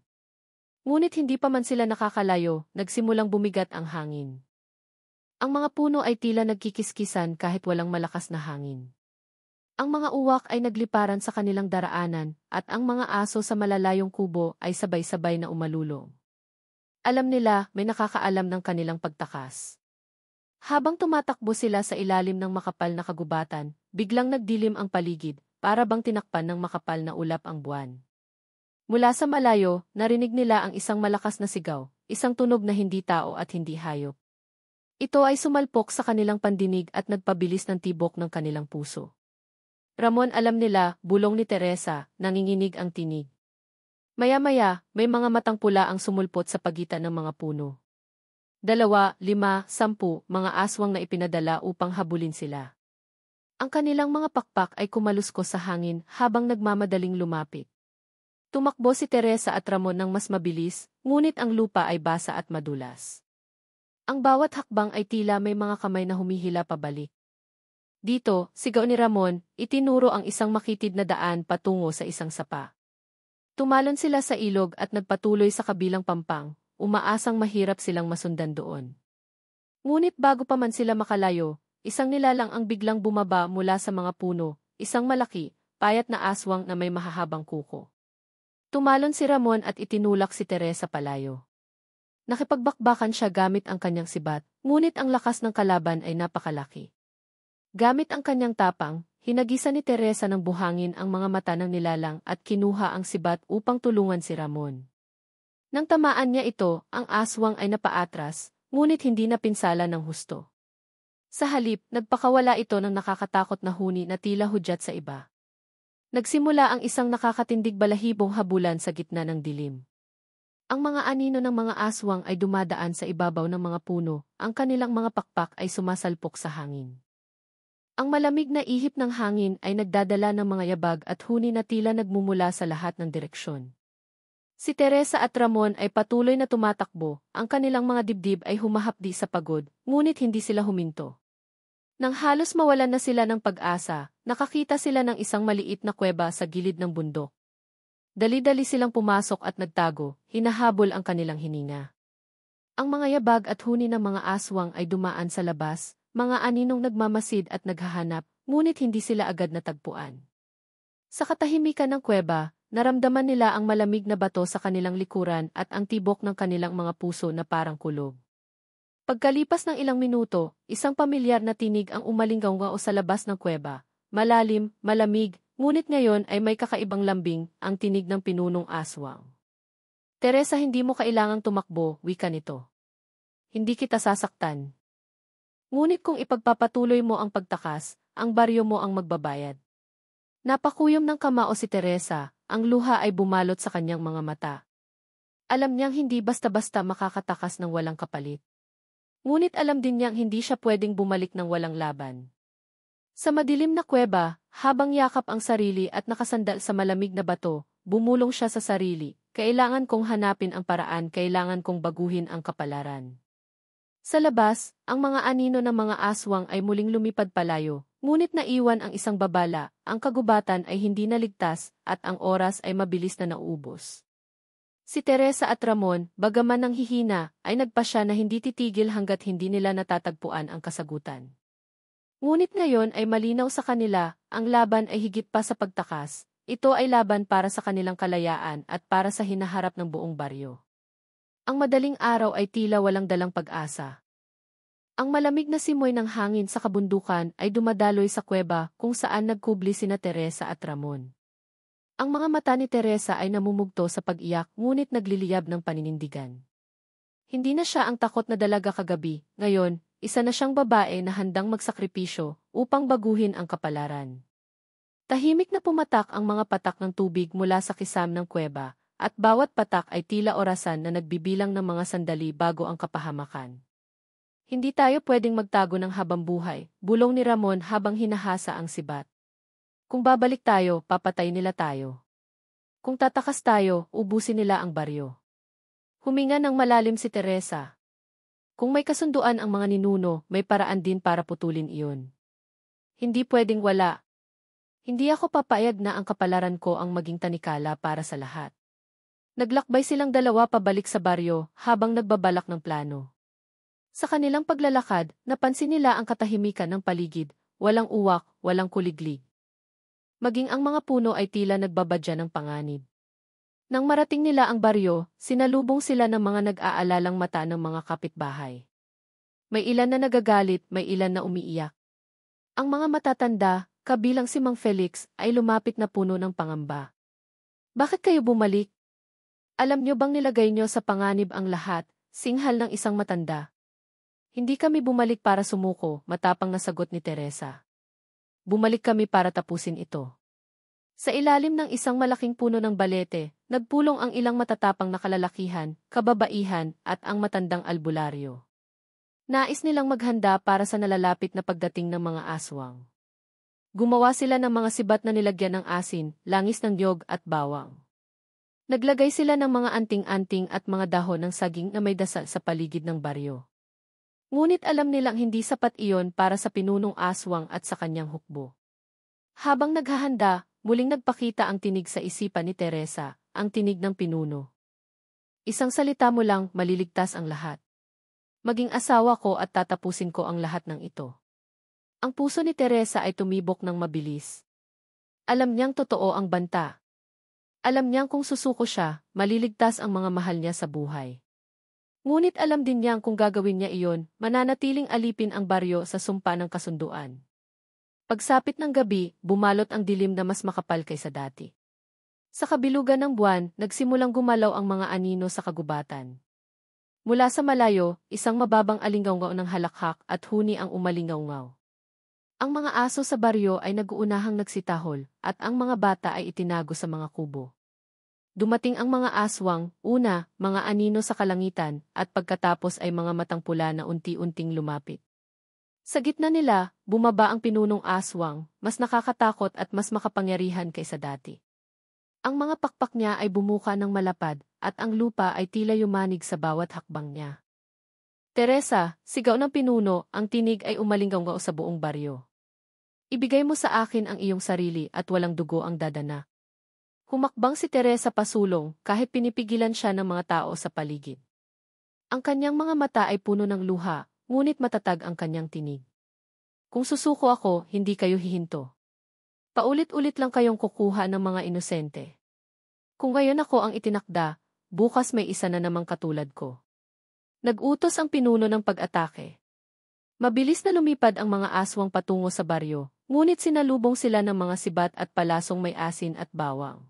Ngunit hindi pa man sila nakakalayo, nagsimulang bumigat ang hangin. Ang mga puno ay tila nagkikiskisan kahit walang malakas na hangin. Ang mga uwak ay nagliparan sa kanilang daraanan, at ang mga aso sa malalayong kubo ay sabay-sabay na umalulong. Alam nila, may nakakaalam ng kanilang pagtakas. Habang tumatakbo sila sa ilalim ng makapal na kagubatan, biglang nagdilim ang paligid, para bang tinakpan ng makapal na ulap ang buwan. Mula sa malayo, narinig nila ang isang malakas na sigaw, isang tunog na hindi tao at hindi hayop. Ito ay sumalpok sa kanilang pandinig at nagpabilis ng tibok ng kanilang puso. Ramon, alam nila, bulong ni Teresa, nanginginig ang tinig. Maya-maya, may mga matang pula ang sumulpot sa pagitan ng mga puno. 2, 5, 10 mga aswang na ipinadala upang habulin sila. Ang kanilang mga pakpak ay kumaluskos sa hangin habang nagmamadaling lumapit. Tumakbo si Teresa at Ramon ng mas mabilis, ngunit ang lupa ay basa at madulas. Ang bawat hakbang ay tila may mga kamay na humihila pabalik. Dito, sigaw ni Ramon, itinuro ang isang makitid na daan patungo sa isang sapa. Tumalon sila sa ilog at nagpatuloy sa kabilang pampang, umaasang mahirap silang masundan doon. Ngunit bago pa man sila makalayo, isang nilalang ang biglang bumaba mula sa mga puno, isang malaki, payat na aswang na may mahahabang kuko. Tumalon si Ramon at itinulak si Teresa palayo. Nakipagbakbakan siya gamit ang kanyang sibat, ngunit ang lakas ng kalaban ay napakalaki. Gamit ang kanyang tapang, hinagisan ni Teresa ng buhangin ang mga mata ng nilalang at kinuha ang sibat upang tulungan si Ramon. Nang tamaan niya ito, ang aswang ay napaatras, ngunit hindi napinsala ng husto. Sa halip, nagpakawala ito ng nakakatakot na huni na tila hudyat sa iba. Nagsimula ang isang nakakatindig balahibong habulan sa gitna ng dilim. Ang mga anino ng mga aswang ay dumadaan sa ibabaw ng mga puno, ang kanilang mga pakpak ay sumasalpok sa hangin. Ang malamig na ihip ng hangin ay nagdadala ng mga yabag at huni na tila nagmumula sa lahat ng direksyon. Si Teresa at Ramon ay patuloy na tumatakbo, ang kanilang mga dibdib ay humahapdi sa pagod, ngunit hindi sila huminto. Nang halos mawalan na sila ng pag-asa, nakakita sila ng isang maliit na kuweba sa gilid ng bundok. Dali-dali silang pumasok at nagtago, hinahabol ang kanilang hininga. Ang mga yabag at huni ng mga aswang ay dumaan sa labas, mga aninong nagmamasid at naghahanap, ngunit hindi sila agad natagpuan. Sa katahimikan ng kuweba, naramdaman nila ang malamig na bato sa kanilang likuran at ang tibok ng kanilang mga puso na parang kulog. Pagkalipas ng ilang minuto, isang pamilyar na tinig ang umalinggaw sa labas ng kuweba, malalim, malamig, ngunit ngayon ay may kakaibang lambing, ang tinig ng pinunong aswang. Teresa, hindi mo kailangang tumakbo, wika nito. Hindi kita sasaktan. Ngunit kung ipagpapatuloy mo ang pagtakas, ang baryo mo ang magbabayad. Napakuyom ng kamao si Teresa, ang luha ay bumalot sa kanyang mga mata. Alam niyang hindi basta-basta makakatakas ng walang kapalit. Ngunit alam din niyang hindi siya pwedeng bumalik ng walang laban. Sa madilim na kuweba, habang yakap ang sarili at nakasandal sa malamig na bato, bumulong siya sa sarili, kailangan kong hanapin ang paraan, kailangan kong baguhin ang kapalaran. Sa labas, ang mga anino ng mga aswang ay muling lumipad palayo, ngunit naiwan ang isang babala, ang kagubatan ay hindi naligtas at ang oras ay mabilis na nauubos. Si Teresa at Ramon, bagaman nanghihina, ay nagpasya na hindi titigil hanggat hindi nila natatagpuan ang kasagutan. Ngunit ngayon ay malinaw sa kanila, ang laban ay higit pa sa pagtakas, ito ay laban para sa kanilang kalayaan at para sa hinaharap ng buong baryo. Ang madaling araw ay tila walang dalang pag-asa. Ang malamig na simoy ng hangin sa kabundukan ay dumadaloy sa kuweba kung saan nagkubli sina Teresa at Ramon. Ang mga mata ni Teresa ay namumugto sa pag-iyak ngunit nagliliyab ng paninindigan. Hindi na siya ang takot na dalaga kagabi, ngayon, isa na siyang babae na handang magsakripisyo upang baguhin ang kapalaran. Tahimik na pumatak ang mga patak ng tubig mula sa kisam ng kuweba, at bawat patak ay tila orasan na nagbibilang ng mga sandali bago ang kapahamakan. Hindi tayo pwedeng magtago ng habang buhay, bulong ni Ramon habang hinahasa ang sibat. Kung babalik tayo, papatay nila tayo. Kung tatakas tayo, ubusin nila ang baryo. Huminga ng malalim si Teresa. Kung may kasunduan ang mga ninuno, may paraan din para putulin iyon. Hindi pwedeng wala. Hindi ako papayag na ang kapalaran ko ang maging tanikala para sa lahat. Naglakbay silang dalawa pabalik sa baryo habang nagbabalak ng plano. Sa kanilang paglalakad, napansin nila ang katahimikan ng paligid, walang uwak, walang kuliglig. Maging ang mga puno ay tila nagbabadya ng panganib. Nang marating nila ang baryo, sinalubong sila ng mga nag-aalalang mata ng mga kapitbahay. May ilan na nagagalit, may ilan na umiiyak. Ang mga matatanda, kabilang si Mang Felix, ay lumapit na puno ng pangamba. Bakit kayo bumalik? Alam niyo bang nilagay niyo sa panganib ang lahat, singhal ng isang matanda? Hindi kami bumalik para sumuko, matapang na sagot ni Teresa. Bumalik kami para tapusin ito. Sa ilalim ng isang malaking puno ng balete, nagpulong ang ilang matatapang na kalalakihan, kababaihan, at ang matandang albularyo. Nais nilang maghanda para sa nalalapit na pagdating ng mga aswang. Gumawa sila ng mga sibat na nilagyan ng asin, langis ng niyog at bawang. Naglagay sila ng mga anting-anting at mga dahon ng saging na may dasal sa paligid ng baryo. Ngunit alam nilang hindi sapat iyon para sa pinunong aswang at sa kanyang hukbo. Habang naghahanda, muling nagpakita ang tinig sa isipan ni Teresa, ang tinig ng pinuno. Isang salita mo lang, maliligtas ang lahat. Maging asawa ko at tatapusin ko ang lahat ng ito. Ang puso ni Teresa ay tumibok ng mabilis. Alam niyang totoo ang banta. Alam niyang kung susuko siya, maliligtas ang mga mahal niya sa buhay. Ngunit alam din niyang kung gagawin niya iyon, mananatiling alipin ang baryo sa sumpa ng kasunduan. Pagsapit ng gabi, bumalot ang dilim na mas makapal kaysa dati. Sa kabilugan ng buwan, nagsimulang gumalaw ang mga anino sa kagubatan. Mula sa malayo, isang mababang alingawngaw ng halakhak at huni ang umalingawngaw. Ang mga aso sa baryo ay nag-uunahang nagsitahol, at ang mga bata ay itinago sa mga kubo. Dumating ang mga aswang, una, mga anino sa kalangitan, at pagkatapos ay mga matang pula na unti-unting lumapit. Sa gitna nila, bumaba ang pinunong aswang, mas nakakatakot at mas makapangyarihan kaysa dati. Ang mga pakpak niya ay bumuka ng malapad, at ang lupa ay tila yumanig sa bawat hakbang niya. Teresa, sigaw ng pinuno, ang tinig ay umalinggaw sa buong baryo. Ibigay mo sa akin ang iyong sarili at walang dugo ang dadana. Humakbang si Teresa pasulong kahit pinipigilan siya ng mga tao sa paligid. Ang kanyang mga mata ay puno ng luha, ngunit matatag ang kanyang tinig. Kung susuko ako, hindi kayo hihinto. Paulit-ulit lang kayong kukuha ng mga inosente. Kung ngayon ako ang itinakda, bukas may isa na namang katulad ko. Nag-utos ang pinuno ng pag-atake. Mabilis na lumipad ang mga aswang patungo sa baryo, ngunit sinalubong sila ng mga sibat at palasong may asin at bawang.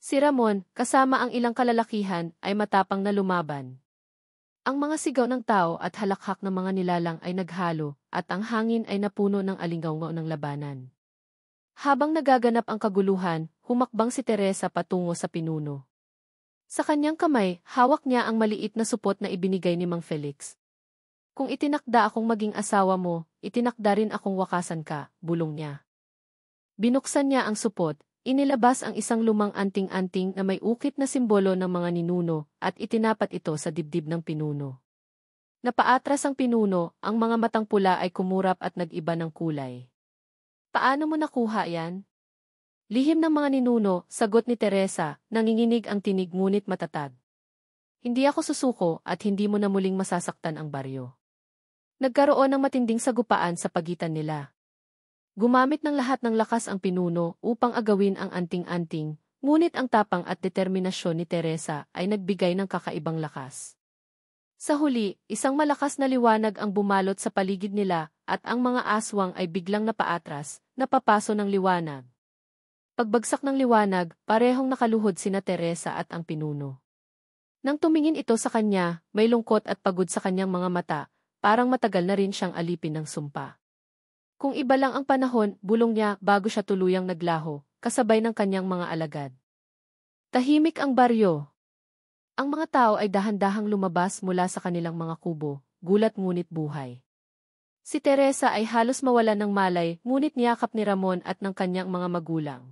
Si Ramon, kasama ang ilang kalalakihan, ay matapang na lumaban. Ang mga sigaw ng tao at halakhak ng mga nilalang ay naghalo, at ang hangin ay napuno ng alingawngaw ng labanan. Habang nagaganap ang kaguluhan, humakbang si Teresa patungo sa pinuno. Sa kanyang kamay, hawak niya ang maliit na supot na ibinigay ni Mang Felix. Kung itinakda akong maging asawa mo, itinakda rin akong wakasan ka, bulong niya. Binuksan niya ang supot. Inilabas ang isang lumang anting-anting na may ukit na simbolo ng mga ninuno at itinapat ito sa dibdib ng pinuno. Napaatras ang pinuno, ang mga matang pula ay kumurap at nag-iba ng kulay. Paano mo nakuha yan? Lihim ng mga ninuno, sagot ni Teresa, nanginginig ang tinig ngunit matatag. Hindi ako susuko at hindi mo na muling masasaktan ang baryo. Nagkaroon ng matinding sagupaan sa pagitan nila. Gumamit ng lahat ng lakas ang pinuno upang agawin ang anting-anting, ngunit ang tapang at determinasyon ni Teresa ay nagbigay ng kakaibang lakas. Sa huli, isang malakas na liwanag ang bumalot sa paligid nila at ang mga aswang ay biglang napaatras, napapaso ng liwanag. Pagbagsak ng liwanag, parehong nakaluhod sina Teresa at ang pinuno. Nang tumingin ito sa kanya, may lungkot at pagod sa kanyang mga mata, parang matagal na rin siyang alipin ng sumpa. Kung iba lang ang panahon, bulong niya bago siya tuluyang naglaho, kasabay ng kanyang mga alagad. Tahimik ang baryo. Ang mga tao ay dahan-dahang lumabas mula sa kanilang mga kubo, gulat ngunit buhay. Si Teresa ay halos mawala ng malay, ngunit niyakap ni Ramon at ng kanyang mga magulang.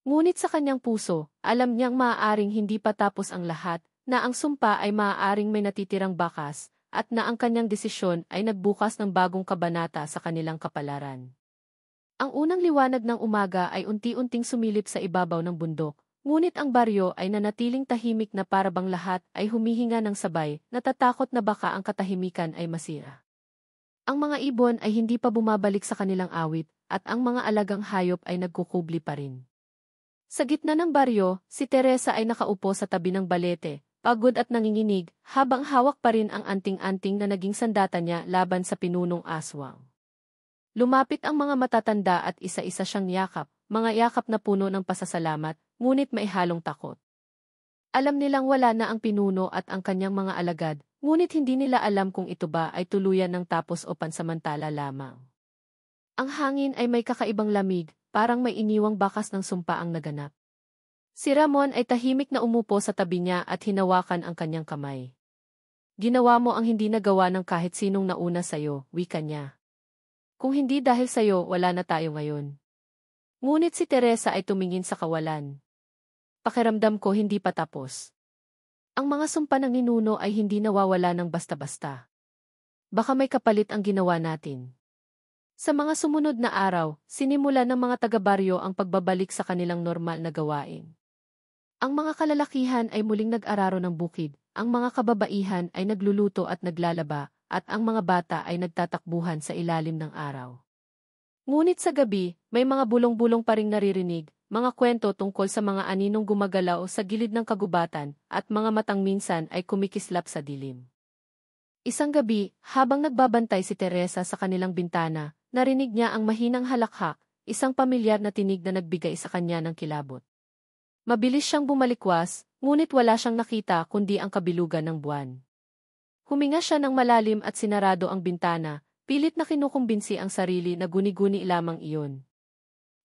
Ngunit sa kanyang puso, alam niyang maaaring hindi pa tapos ang lahat, na ang sumpa ay maaaring may natitirang bakas, at na ang kanyang desisyon ay nagbukas ng bagong kabanata sa kanilang kapalaran. Ang unang liwanag ng umaga ay unti-unting sumilip sa ibabaw ng bundok, ngunit ang baryo ay nanatiling tahimik na para bang lahat ay humihinga ng sabay, natatakot na baka ang katahimikan ay masira. Ang mga ibon ay hindi pa bumabalik sa kanilang awit, at ang mga alagang hayop ay nagkukubli pa rin. Sa gitna ng baryo, si Teresa ay nakaupo sa tabi ng balete, pagod at nanginginig, habang hawak pa rin ang anting-anting na naging sandata niya laban sa pinunong aswang. Lumapit ang mga matatanda at isa-isa siyang yakap, mga yakap na puno ng pasasalamat, ngunit may halong takot. Alam nilang wala na ang pinuno at ang kanyang mga alagad, ngunit hindi nila alam kung ito ba ay tuluyan ng tapos o pansamantala lamang. Ang hangin ay may kakaibang lamig, parang may iniwang bakas ng sumpa ang naganap. Si Ramon ay tahimik na umupo sa tabi niya at hinawakan ang kanyang kamay. Ginawa mo ang hindi nagawa ng kahit sinong nauna sayo, wika niya. Kung hindi dahil sayo, wala na tayo ngayon. Ngunit si Teresa ay tumingin sa kawalan. Pakiramdam ko hindi pa tapos. Ang mga sumpa ng ninuno ay hindi nawawala ng basta-basta. Baka may kapalit ang ginawa natin. Sa mga sumunod na araw, sinimula ng mga taga-baryo ang pagbabalik sa kanilang normal na gawain. Ang mga kalalakihan ay muling nag-araro ng bukid, ang mga kababaihan ay nagluluto at naglalaba, at ang mga bata ay nagtatakbuhan sa ilalim ng araw. Ngunit sa gabi, may mga bulong-bulong pa ring naririnig, mga kwento tungkol sa mga aninong gumagalaw sa gilid ng kagubatan, at mga matang minsan ay kumikislap sa dilim. Isang gabi, habang nagbabantay si Teresa sa kanilang bintana, narinig niya ang mahinang halakhak, isang pamilyar na tinig na nagbigay sa kanya ng kilabot. Mabilis siyang bumalikwas, ngunit wala siyang nakita kundi ang kabilugan ng buwan. Huminga siya ng malalim at sinarado ang bintana, pilit na kinukumbinsi ang sarili na guni-guni lamang iyon.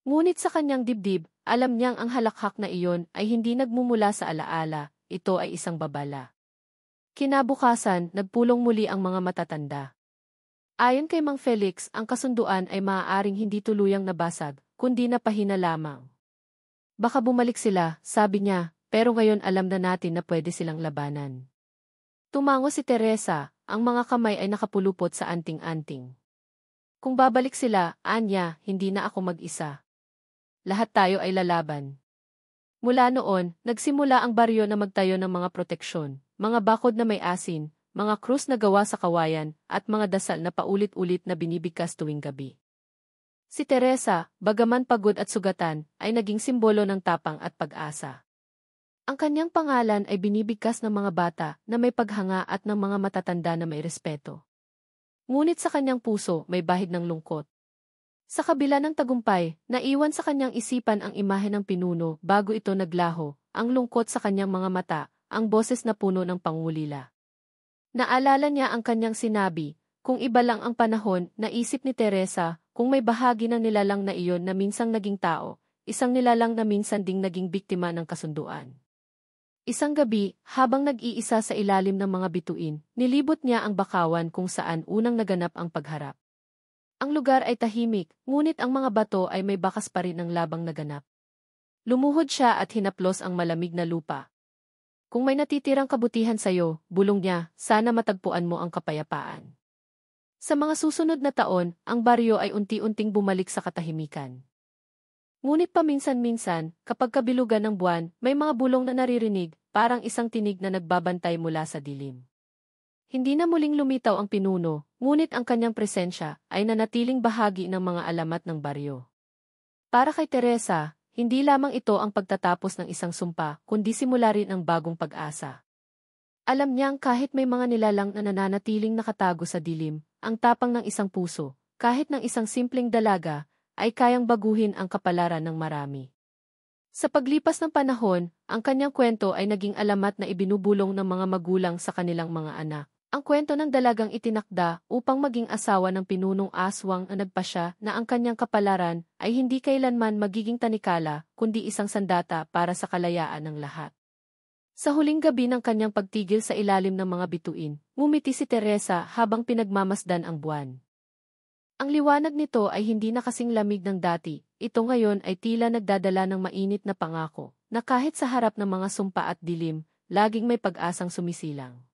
Ngunit sa kanyang dibdib, alam niyang ang halakhak na iyon ay hindi nagmumula sa alaala, ito ay isang babala. Kinabukasan, nagpulong muli ang mga matatanda. Ayon kay Mang Felix, ang kasunduan ay maaaring hindi tuluyang nabasag, kundi napahina lamang. Baka bumalik sila, sabi niya, pero ngayon alam na natin na pwede silang labanan. Tumango si Teresa, ang mga kamay ay nakapulupot sa anting-anting. Kung babalik sila, anya, hindi na ako mag-isa. Lahat tayo ay lalaban. Mula noon, nagsimula ang baryo na magtayo ng mga proteksyon, mga bakod na may asin, mga krus na gawa sa kawayan, at mga dasal na paulit-ulit na binibigkas tuwing gabi. Si Teresa, bagaman pagod at sugatan, ay naging simbolo ng tapang at pag-asa. Ang kanyang pangalan ay binibigkas ng mga bata na may paghanga at ng mga matatanda na may respeto. Ngunit sa kanyang puso may bahid ng lungkot. Sa kabila ng tagumpay, naiwan sa kanyang isipan ang imahe ng pinuno bago ito naglaho, ang lungkot sa kanyang mga mata, ang boses na puno ng pangulila. Naalala niya ang kanyang sinabi, kung iba lang ang panahon, naisip ni Teresa, kung may bahagi ng nilalang na iyon na minsang naging tao, isang nilalang na minsan ding naging biktima ng kasunduan. Isang gabi, habang nag-iisa sa ilalim ng mga bituin, nilibot niya ang bakawan kung saan unang naganap ang pagharap. Ang lugar ay tahimik, ngunit ang mga bato ay may bakas pa rin ng labang naganap. Lumuhod siya at hinaplos ang malamig na lupa. Kung may natitirang kabutihan sa'yo, bulong niya, sana matagpuan mo ang kapayapaan. Sa mga susunod na taon, ang baryo ay unti-unting bumalik sa katahimikan. Ngunit paminsan-minsan, kapag kabilugan ng buwan, may mga bulong na naririnig, parang isang tinig na nagbabantay mula sa dilim. Hindi na muling lumitaw ang pinuno, ngunit ang kanyang presensya ay nanatiling bahagi ng mga alamat ng baryo. Para kay Teresa, hindi lamang ito ang pagtatapos ng isang sumpa, kundi simula rin ang bagong pag-asa. Alam niyang kahit may mga nilalang na nananatiling nakatago sa dilim, ang tapang ng isang puso, kahit ng isang simpleng dalaga, ay kayang baguhin ang kapalaran ng marami. Sa paglipas ng panahon, ang kanyang kwento ay naging alamat na ibinubulong ng mga magulang sa kanilang mga anak. Ang kwento ng dalagang itinakda upang maging asawa ng pinunong aswang na nagpasya na ang kanyang kapalaran ay hindi kailanman magiging tanikala kundi isang sandata para sa kalayaan ng lahat. Sa huling gabi ng kanyang pagtigil sa ilalim ng mga bituin, ngumiti si Teresa habang pinagmamasdan ang buwan. Ang liwanag nito ay hindi na kasing lamig ng dati, ito ngayon ay tila nagdadala ng mainit na pangako, na kahit sa harap ng mga sumpa at dilim, laging may pag-asang sumisilang.